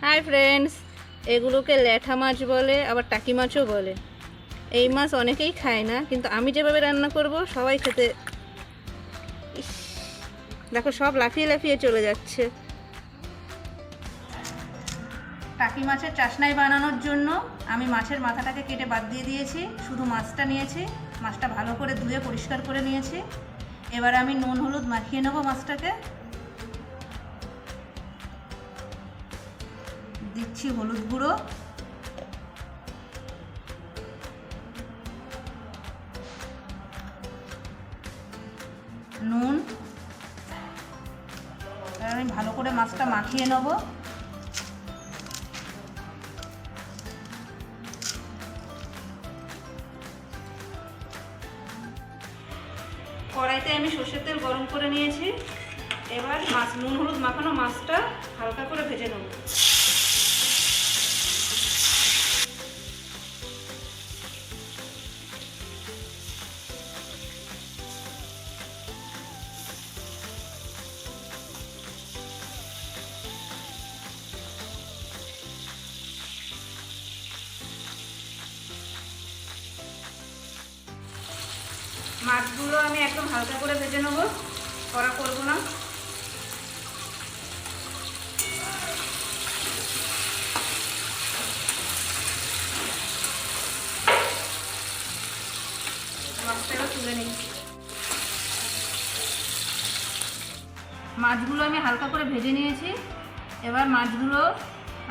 Hi friends, এগুলোকে ল্যাঠা মাছ বলে, আবার টাকি মাছও বলে। এই মাছ অনেকেই খায় না, কিন্তু আমি যেভাবে রান্না করব সবাই খেতে। দেখো সব লাফিয়ে লাফিয়ে চলে যাচ্ছে। টাকি মাছের চাশনাই বানানোর জন্য আমি মাছের মাথাটাকে কেটে বাদ দিয়ে দিয়েছি, শুধু মাছটা নিয়েছি। মাছটা ভালো করে ধুয়ে পরিষ্কার করে নিয়েছি। এবার আমি নুন হলুদ মাখিয়ে নেব মাছটাকে। দিচ্ছি হলুদ গুঁড়ো, নুন। এবার আমি ভালো করে মাছটা মাখিয়ে নেব। কড়াইতে আমি সর্ষের তেল গরম করে নিয়েছি। এবার নুন হলুদ মাখানো মাছটা হালকা করে ভেজে নেব। মাছগুলো আমি একদম হালকা করে ভেজে নেব, কড়া করব না। মাছটা তুলে নিই। মাছগুলো আমি হালকা করে ভেজে নিয়েছি। এবার মাছগুলো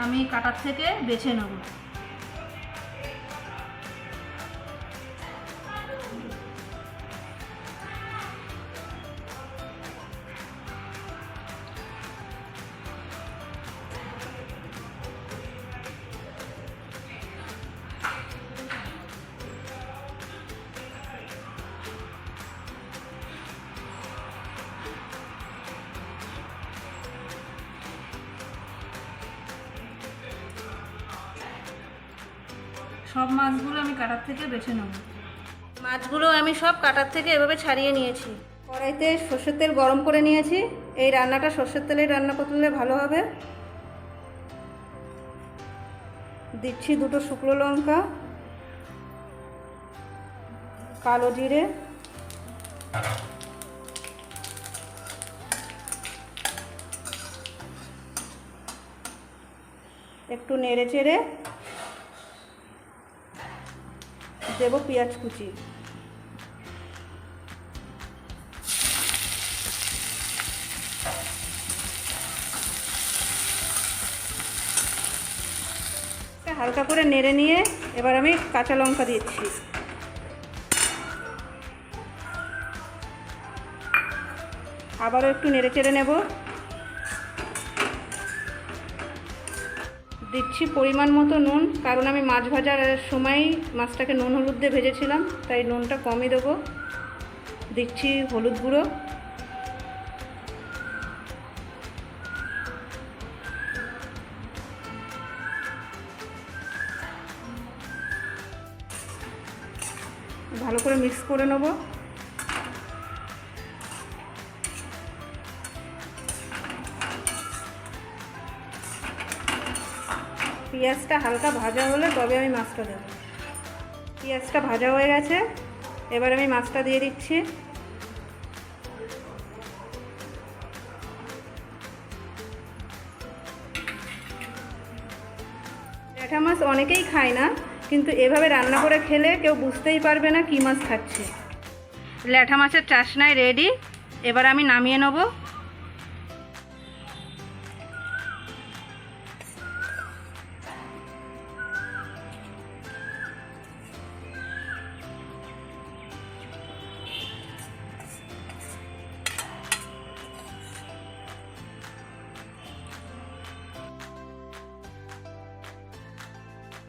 আমি কাটার থেকে বেছে নেব। সব মাছগুলো আমি কাটার থেকে বেছে নেব। মাছগুলো আমি সব কাটার থেকে এভাবে ছাড়িয়ে নিয়েছি। কড়াইতে সর্ষের তেল গরম করে নিয়েছি। এই রান্নাটা সর্ষের তেলে রান্না করলে ভালো হবে। দিচ্ছি দুটো শুকনো লঙ্কা, কালো জিরে, একটু নেড়ে চেড়ে দেব পেঁয়াজ কুচি। হালকা করে নেড়ে নিয়ে এবার আমি কাঁচা লঙ্কা দিচ্ছি। আবারও একটু নেড়ে চেড়ে নেব। দিচ্ছি পরিমাণ মতো নুন, কারণ আমি মাছ ভাজার সময় মাছটাকে নুন হলুদ দিয়ে ভেজেছিলাম, তাই নুনটা কমই দেবো। দিচ্ছি হলুদ গুঁড়ো, ভালো করে মিক্স করে নেব। পেঁয়াজটা হালকা ভাজা হলে তবে আমি মাছটা দেব। পেঁয়াজটা ভাজা হয়ে গেছে, এবার আমি মাছটা দিয়ে দিচ্ছি। ল্যাঠা মাছ অনেকেই খায় না, কিন্তু এভাবে রান্না করে খেলে কেউ বুঝতেই পারবে না কী মাছ খাচ্ছে। ল্যাঠা মাছের চাশনাই রেডি। এবার আমি নামিয়ে নেব।